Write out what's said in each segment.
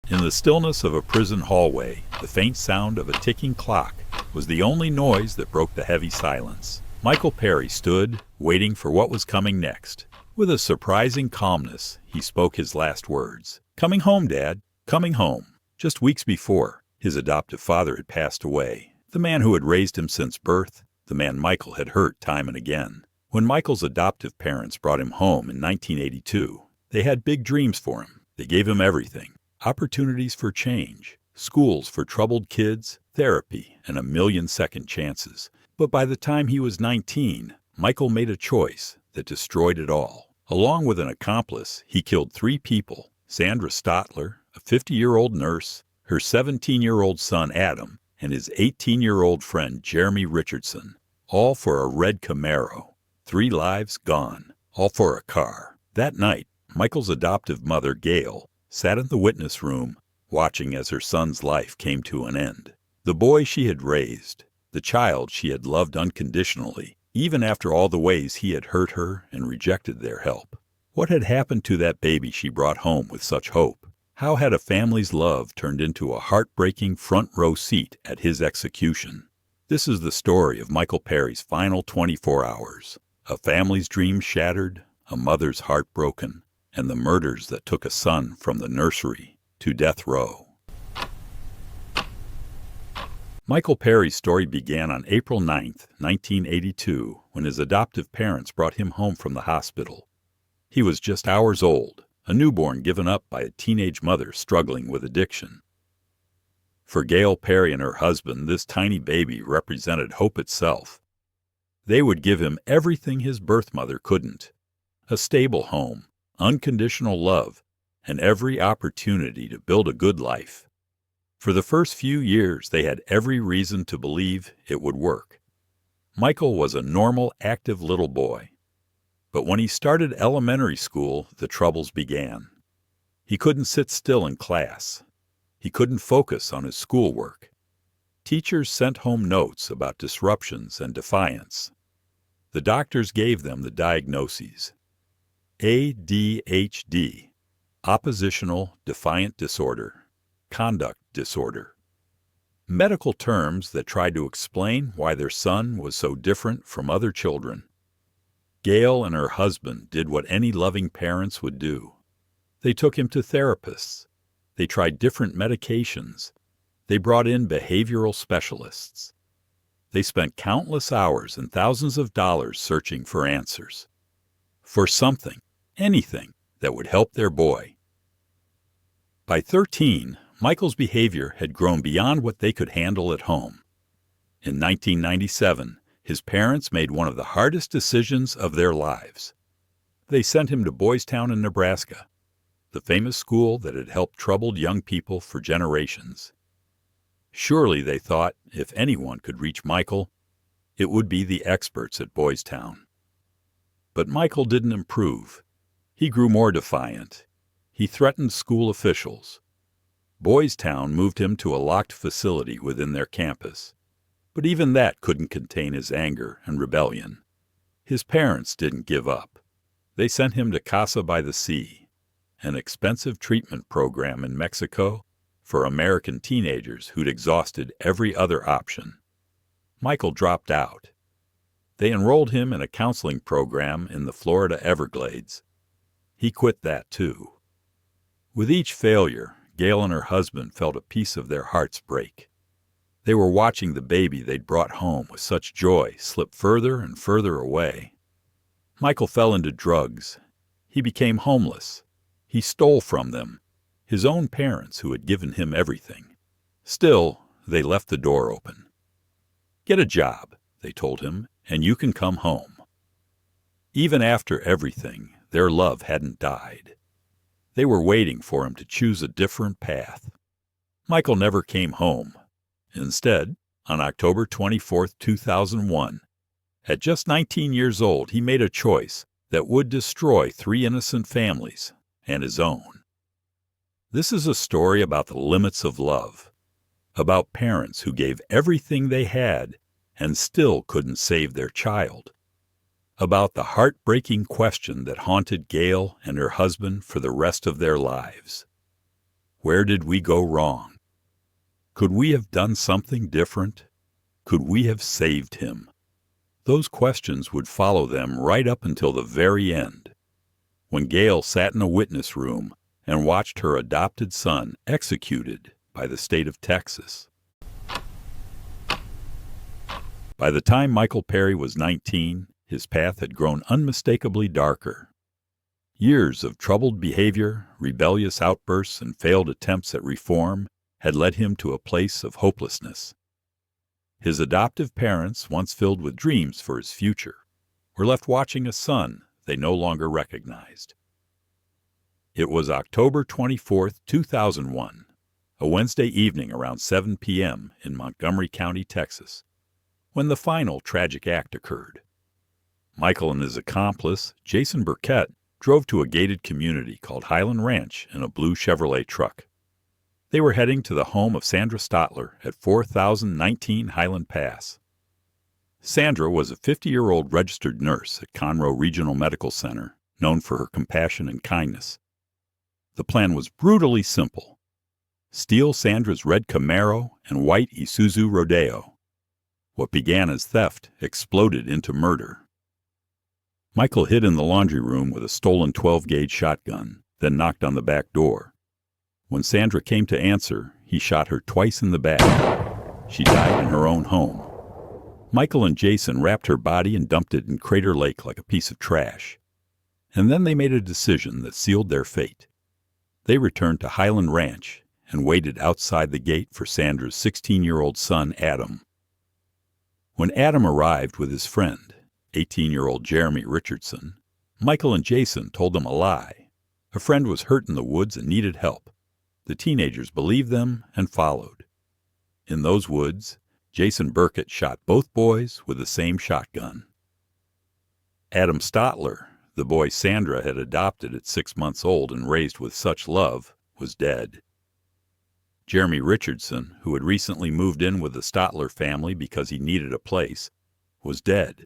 In the stillness of a prison hallway, the faint sound of a ticking clock was the only noise that broke the heavy silence. Michael Perry stood, waiting for what was coming next. With a surprising calmness, he spoke his last words. "Coming home, Dad. Coming home." Just weeks before, his adoptive father had passed away, the man who had raised him since birth, the man Michael had hurt time and again. When Michael's adoptive parents brought him home in 1982, they had big dreams for him. They gave him everything: opportunities for change, schools for troubled kids, therapy, and a million second chances. But by the time he was 19, Michael made a choice that destroyed it all. Along with an accomplice, he killed 3 people: Sandra Stotler, a 50-year-old nurse, her 17-year-old son Adam, and his 18-year-old friend Jeremy Richardson, all for a red Camaro. 3 lives gone, all for a car. That night, Michael's adoptive mother, Gayle, sat in the witness room, watching as her son's life came to an end. The boy she had raised, the child she had loved unconditionally, even after all the ways he had hurt her and rejected their help. What had happened to that baby she brought home with such hope? How had a family's love turned into a heartbreaking front-row seat at his execution? This is the story of Michael Perry's final 24 hours. A family's dreams shattered, a mother's heart broken, and the murders that took a son from the nursery to death row. Michael Perry's story began on April 9, 1982, when his adoptive parents brought him home from the hospital. He was just hours old, a newborn given up by a teenage mother struggling with addiction. For Gayle Perry and her husband, this tiny baby represented hope itself. They would give him everything his birth mother couldn't: a stable home, unconditional love, and every opportunity to build a good life. For the first few years, they had every reason to believe it would work. Michael was a normal, active little boy. But when he started elementary school, the troubles began. He couldn't sit still in class. He couldn't focus on his schoolwork. Teachers sent home notes about disruptions and defiance. The doctors gave them the diagnoses: ADHD, oppositional defiant disorder, conduct disorder. Medical terms that tried to explain why their son was so different from other children. Gayle and her husband did what any loving parents would do. They took him to therapists. They tried different medications. They brought in behavioral specialists. They spent countless hours and thousands of dollars searching for answers. For something, anything, that would help their boy. By 13, Michael's behavior had grown beyond what they could handle at home. In 1997, his parents made one of the hardest decisions of their lives. They sent him to Boys Town in Nebraska, the famous school that had helped troubled young people for generations. Surely, they thought, if anyone could reach Michael, it would be the experts at Boys Town. But Michael didn't improve. He grew more defiant. He threatened school officials. Boys Town moved him to a locked facility within their campus. But even that couldn't contain his anger and rebellion. His parents didn't give up. They sent him to Casa by the Sea, an expensive treatment program in Mexico for American teenagers who'd exhausted every other option. Michael dropped out. They enrolled him in a counseling program in the Florida Everglades. He quit that too. With each failure, Gayle and her husband felt a piece of their hearts break. They were watching the baby they'd brought home with such joy slip further and further away. Michael fell into drugs. He became homeless. He stole from them, his own parents who had given him everything. Still, they left the door open. "Get a job," they told him, "and you can come home." Even after everything, their love hadn't died. They were waiting for him to choose a different path. Michael never came home. Instead, on October 24, 2001, at just 19 years old, he made a choice that would destroy 3 innocent families and his own. This is a story about the limits of love, about parents who gave everything they had and still couldn't save their child, about the heartbreaking question that haunted Gayle and her husband for the rest of their lives. Where did we go wrong? Could we have done something different? Could we have saved him? Those questions would follow them right up until the very end, when Gayle sat in a witness room and watched her adopted son executed by the state of Texas. By the time Michael Perry was 19, his path had grown unmistakably darker. Years of troubled behavior, rebellious outbursts, and failed attempts at reform had led him to a place of hopelessness. His adoptive parents, once filled with dreams for his future, were left watching a son they no longer recognized. It was October 24, 2001, a Wednesday evening around 7 p.m. in Montgomery County, Texas, when the final tragic act occurred. Michael and his accomplice, Jason Burkett, drove to a gated community called Highland Ranch in a blue Chevrolet truck. They were heading to the home of Sandra Stotler at 4019 Highland Pass. Sandra was a 50-year-old registered nurse at Conroe Regional Medical Center, known for her compassion and kindness. The plan was brutally simple. Steal Sandra's red Camaro and white Isuzu Rodeo. What began as theft exploded into murder. Michael hid in the laundry room with a stolen 12-gauge shotgun, then knocked on the back door. When Sandra came to answer, he shot her twice in the back. She died in her own home. Michael and Jason wrapped her body and dumped it in Crater Lake like a piece of trash. And then they made a decision that sealed their fate. They returned to Highland Ranch and waited outside the gate for Sandra's 16-year-old son, Adam. When Adam arrived with his friend, 18-year-old Jeremy Richardson, Michael and Jason told them a lie. A friend was hurt in the woods and needed help. The teenagers believed them and followed. In those woods, Jason Burkett shot both boys with the same shotgun. Adam Stotler, the boy Sandra had adopted at 6 months old and raised with such love, was dead. Jeremy Richardson, who had recently moved in with the Stotler family because he needed a place, was dead.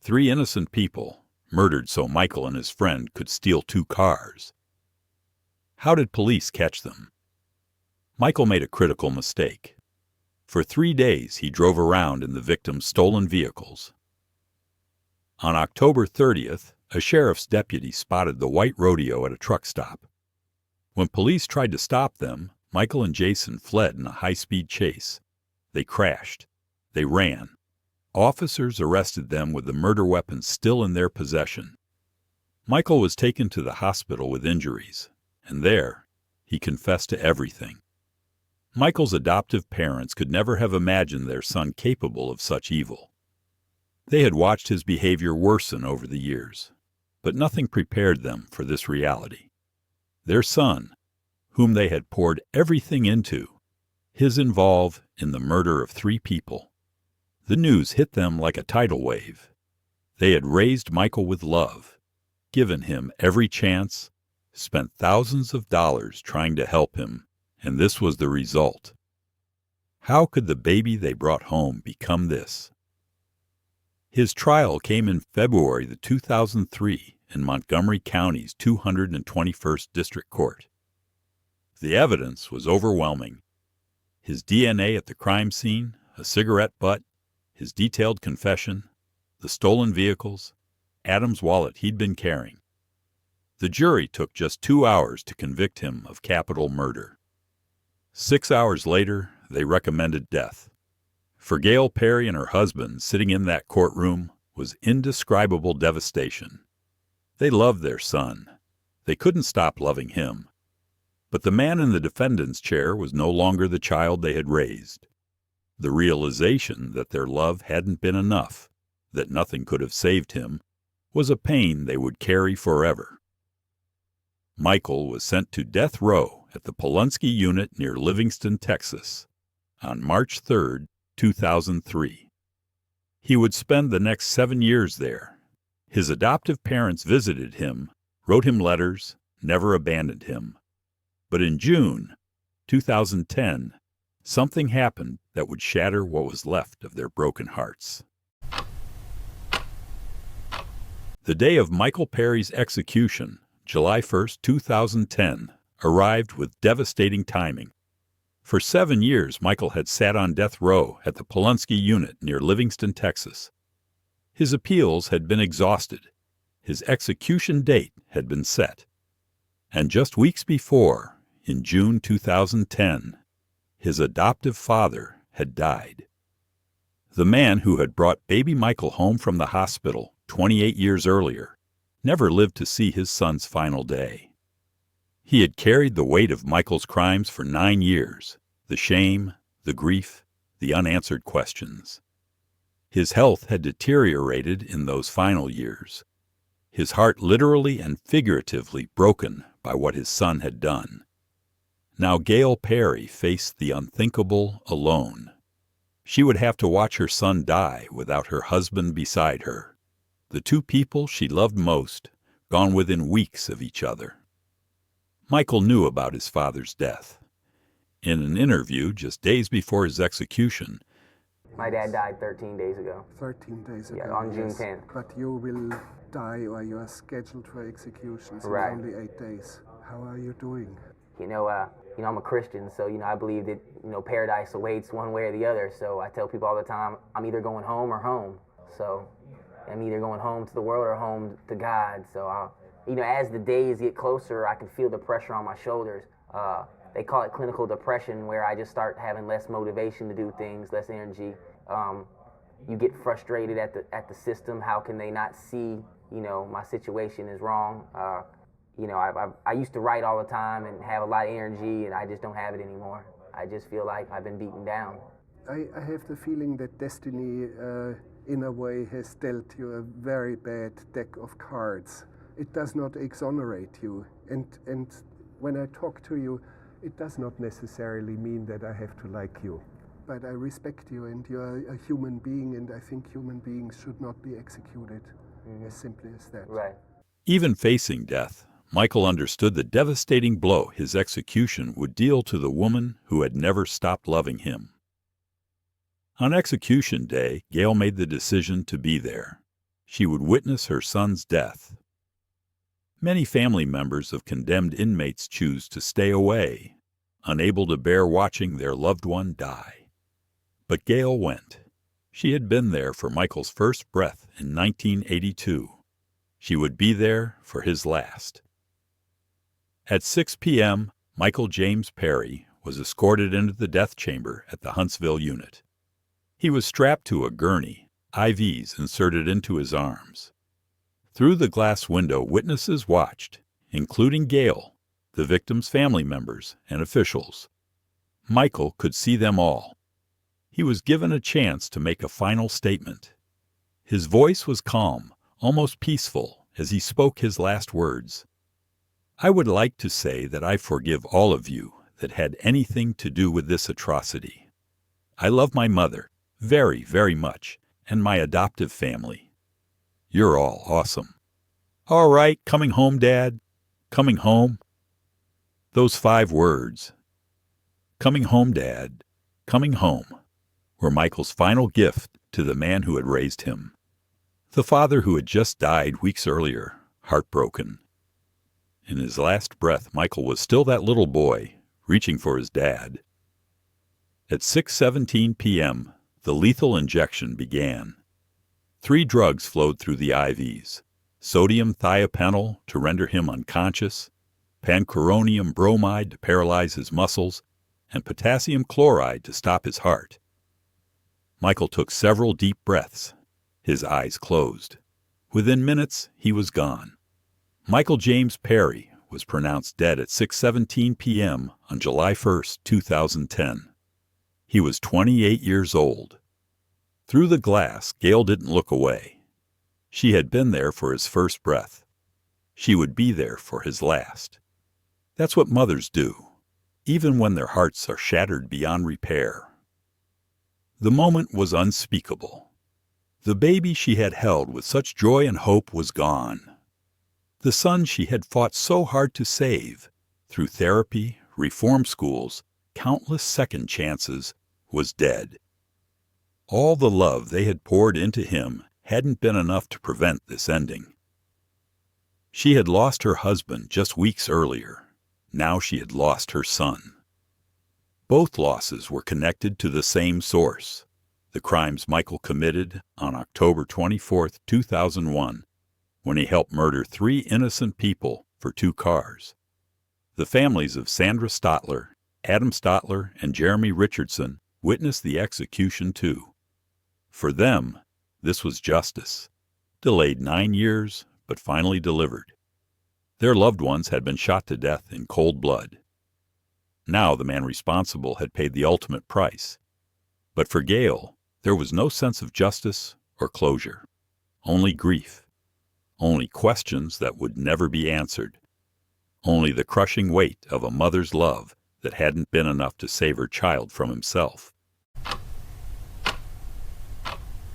3 innocent people, murdered so Michael and his friend could steal 2 cars. How did police catch them? Michael made a critical mistake. For 3 days, he drove around in the victims' stolen vehicles. On October 30th, a sheriff's deputy spotted the white rodeo at a truck stop. When police tried to stop them, Michael and Jason fled in a high-speed chase. They crashed. They ran. Officers arrested them with the murder weapons still in their possession. Michael was taken to the hospital with injuries, and there, he confessed to everything. Michael's adoptive parents could never have imagined their son capable of such evil. They had watched his behavior worsen over the years, but nothing prepared them for this reality. Their son, whom they had poured everything into, his involved in the murder of 3 people. The news hit them like a tidal wave. They had raised Michael with love, given him every chance, spent thousands of dollars trying to help him, and this was the result. How could the baby they brought home become this? His trial came in February 2003 in Montgomery County's 221st District Court. The evidence was overwhelming. His DNA at the crime scene, a cigarette butt, his detailed confession, the stolen vehicles, Adam's wallet he'd been carrying. The jury took just 2 hours to convict him of capital murder. 6 hours later, they recommended death. For Gayle Perry and her husband, sitting in that courtroom was indescribable devastation. They loved their son. They couldn't stop loving him. But the man in the defendant's chair was no longer the child they had raised. The realization that their love hadn't been enough, that nothing could have saved him, was a pain they would carry forever. Michael was sent to death row at the Polunsky unit near Livingston, Texas, on March 3, 2003. He would spend the next 7 years there. His adoptive parents visited him, wrote him letters, never abandoned him. But in June 2010, something happened that would shatter what was left of their broken hearts. The day of Michael Perry's execution, July 1, 2010, arrived with devastating timing. For 7 years, Michael had sat on death row at the Polunsky unit near Livingston, Texas. His appeals had been exhausted. His execution date had been set. And just weeks before, in June 2010, his adoptive father had died. The man who had brought baby Michael home from the hospital 28 years earlier never lived to see his son's final day. He had carried the weight of Michael's crimes for 9 years, the shame, the grief, the unanswered questions. His health had deteriorated in those final years, his heart literally and figuratively broken by what his son had done. Now Gayle Perry faced the unthinkable alone. She would have to watch her son die without her husband beside her. The two people she loved most, gone within weeks of each other. Michael knew about his father's death. In an interview just days before his execution, my dad died 13 days ago. 13 days ago? Yeah, on June 10th. But you will die, or you are scheduled for executions in only 8 days. How are you doing? I'm a Christian, so, I believe that, paradise awaits one way or the other. So I tell people all the time, I'm either going home or home. So I'm either going home to the world or home to God. So, as the days get closer, I can feel the pressure on my shoulders. They call it clinical depression, where I just start having less motivation to do things, less energy. You get frustrated at the system. How can they not see, my situation is wrong? I used to write all the time and have a lot of energy, and I just don't have it anymore. I just feel like I've been beaten down. I have the feeling that destiny, in a way, has dealt you a very bad deck of cards. It does not exonerate you, and when I talk to you, it does not necessarily mean that I have to like you. But I respect you, and you're a human being, and I think human beings should not be executed, as simply as that. Right. Even facing death, Michael understood the devastating blow his execution would deal to the woman who had never stopped loving him. On execution day, Gayle made the decision to be there. She would witness her son's death. Many family members of condemned inmates choose to stay away, unable to bear watching their loved one die. But Gayle went. She had been there for Michael's first breath in 1982. She would be there for his last. At 6 p.m., Michael James Perry was escorted into the death chamber at the Huntsville unit. He was strapped to a gurney, IVs inserted into his arms. Through the glass window, witnesses watched, including Gayle, the victim's family members, and officials. Michael could see them all. He was given a chance to make a final statement. His voice was calm, almost peaceful, as he spoke his last words. "I would like to say that I forgive all of you that had anything to do with this atrocity. I love my mother very, very much, and my adoptive family. You're all awesome. All right, coming home, Dad? Coming home?" Those 5 words, "Coming home, Dad, coming home," were Michael's final gift to the man who had raised him. The father who had just died weeks earlier, heartbroken. In his last breath, Michael was still that little boy, reaching for his dad. At 6:17 p.m., the lethal injection began. 3 drugs flowed through the IVs: sodium thiopental to render him unconscious, pancuronium bromide to paralyze his muscles, and potassium chloride to stop his heart. Michael took several deep breaths. His eyes closed. Within minutes, he was gone. Michael James Perry was pronounced dead at 6:17 p.m. on July 1, 2010. He was 28 years old. Through the glass, Gayle didn't look away. She had been there for his first breath. She would be there for his last. That's what mothers do, even when their hearts are shattered beyond repair. The moment was unspeakable. The baby she had held with such joy and hope was gone. The son she had fought so hard to save, through therapy, reform schools, countless second chances, was dead. All the love they had poured into him hadn't been enough to prevent this ending. She had lost her husband just weeks earlier. Now she had lost her son. Both losses were connected to the same source, the crimes Michael committed on October 24, 2001, when he helped murder 3 innocent people for 2 cars. The families of Sandra Stotler, Adam Stotler, and Jeremy Richardson witnessed the execution too. For them, this was justice, delayed 9 years, but finally delivered. Their loved ones had been shot to death in cold blood. Now the man responsible had paid the ultimate price. But for Gayle, there was no sense of justice or closure, only grief, only questions that would never be answered, only the crushing weight of a mother's love that hadn't been enough to save her child from himself.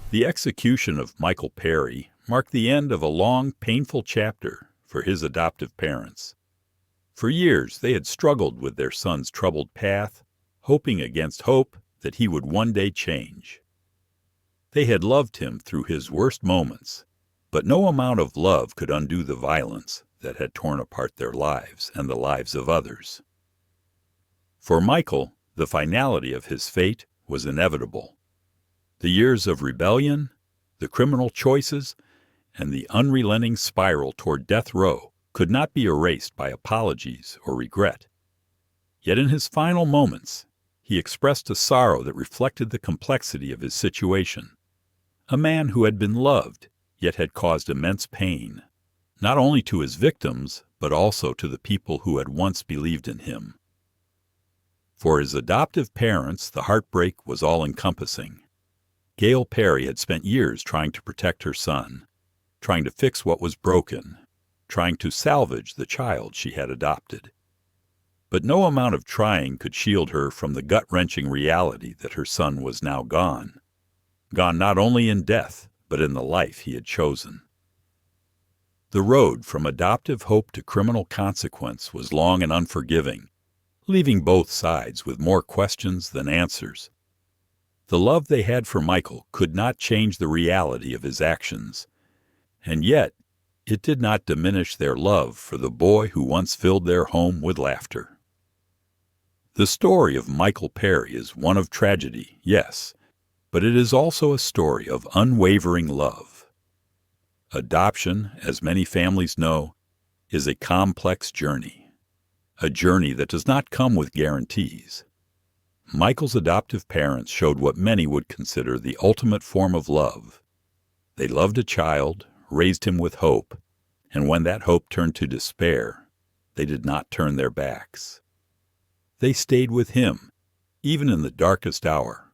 The execution of Michael Perry marked the end of a long, painful chapter for his adoptive parents. For years, they had struggled with their son's troubled path, hoping against hope that he would one day change. They had loved him through his worst moments, but no amount of love could undo the violence that had torn apart their lives and the lives of others. For Michael, the finality of his fate was inevitable. The years of rebellion, the criminal choices, and the unrelenting spiral toward death row could not be erased by apologies or regret. Yet in his final moments, he expressed a sorrow that reflected the complexity of his situation. A man who had been loved, yet had caused immense pain, not only to his victims, but also to the people who had once believed in him. For his adoptive parents, the heartbreak was all-encompassing. Gayle Perry had spent years trying to protect her son, trying to fix what was broken, trying to salvage the child she had adopted. But no amount of trying could shield her from the gut-wrenching reality that her son was now gone. Gone not only in death, but in the life he had chosen. The road from adoptive hope to criminal consequence was long and unforgiving, leaving both sides with more questions than answers. The love they had for Michael could not change the reality of his actions, and yet it did not diminish their love for the boy who once filled their home with laughter. The story of Michael Perry is one of tragedy, yes, but it is also a story of unwavering love. Adoption, as many families know, is a complex journey, a journey that does not come with guarantees. Michael's adoptive parents showed what many would consider the ultimate form of love. They loved a child, raised him with hope, and when that hope turned to despair, they did not turn their backs. They stayed with him, even in the darkest hour.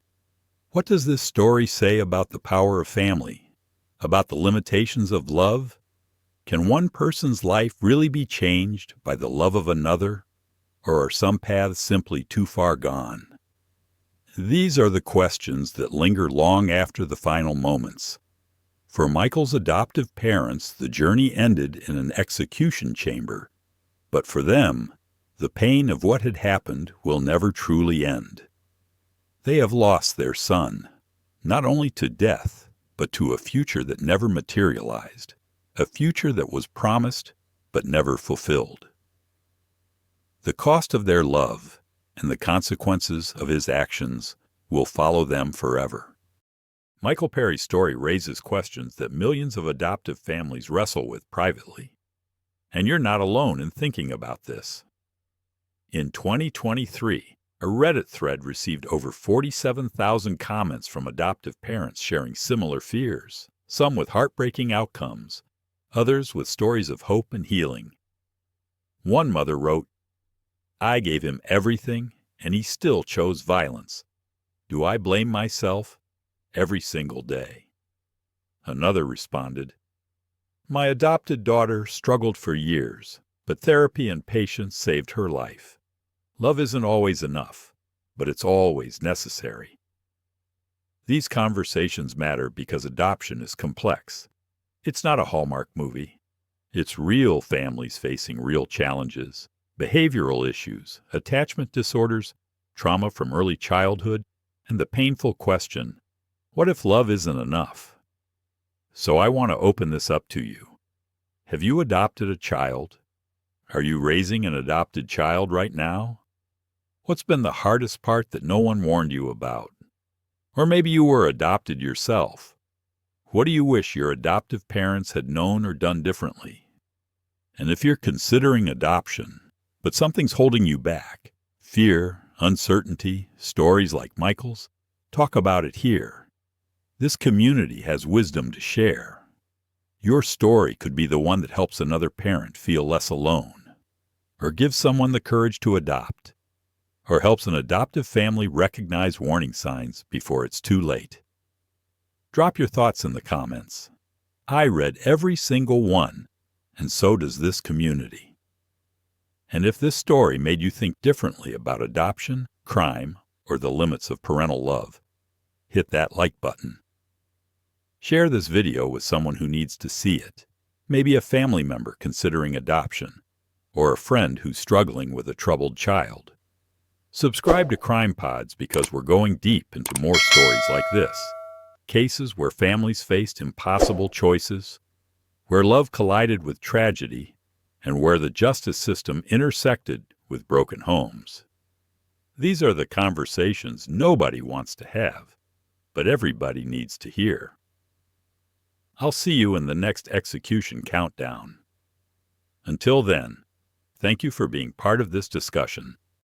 What does this story say about the power of family, about the limitations of love? Can one person's life really be changed by the love of another, or are some paths simply too far gone? These are the questions that linger long after the final moments. For Michael's adoptive parents, the journey ended in an execution chamber, but for them, the pain of what had happened will never truly end. They have lost their son, not only to death, but to a future that never materialized, a future that was promised but never fulfilled. The cost of their love and the consequences of his actions will follow them forever. Michael Perry's story raises questions that millions of adoptive families wrestle with privately. And you're not alone in thinking about this. In 2023, a Reddit thread received over 47,000 comments from adoptive parents sharing similar fears, some with heartbreaking outcomes, others with stories of hope and healing. One mother wrote, "I gave him everything, and he still chose violence. Do I blame myself? Every single day." Another responded, "My adopted daughter struggled for years, but therapy and patience saved her life. Love isn't always enough, but it's always necessary." These conversations matter because adoption is complex. It's not a Hallmark movie. It's real families facing real challenges, behavioral issues, attachment disorders, trauma from early childhood, and the painful question, what if love isn't enough? So I want to open this up to you. Have you adopted a child? Are you raising an adopted child right now? What's been the hardest part that no one warned you about? Or maybe you were adopted yourself. What do you wish your adoptive parents had known or done differently? And if you're considering adoption, but something's holding you back, fear, uncertainty, stories like Michael's, talk about it here. This community has wisdom to share. Your story could be the one that helps another parent feel less alone, or gives someone the courage to adopt, or helps an adoptive family recognize warning signs before it's too late. Drop your thoughts in the comments. I read every single one, and so does this community. And if this story made you think differently about adoption, crime, or the limits of parental love, hit that like button. Share this video with someone who needs to see it, maybe a family member considering adoption, or a friend who's struggling with a troubled child. Subscribe to Crime Pods because we're going deep into more stories like this. Cases where families faced impossible choices, where love collided with tragedy, and where the justice system intersected with broken homes. These are the conversations nobody wants to have, but everybody needs to hear. I'll see you in the next execution countdown. Until then, thank you for being part of this discussion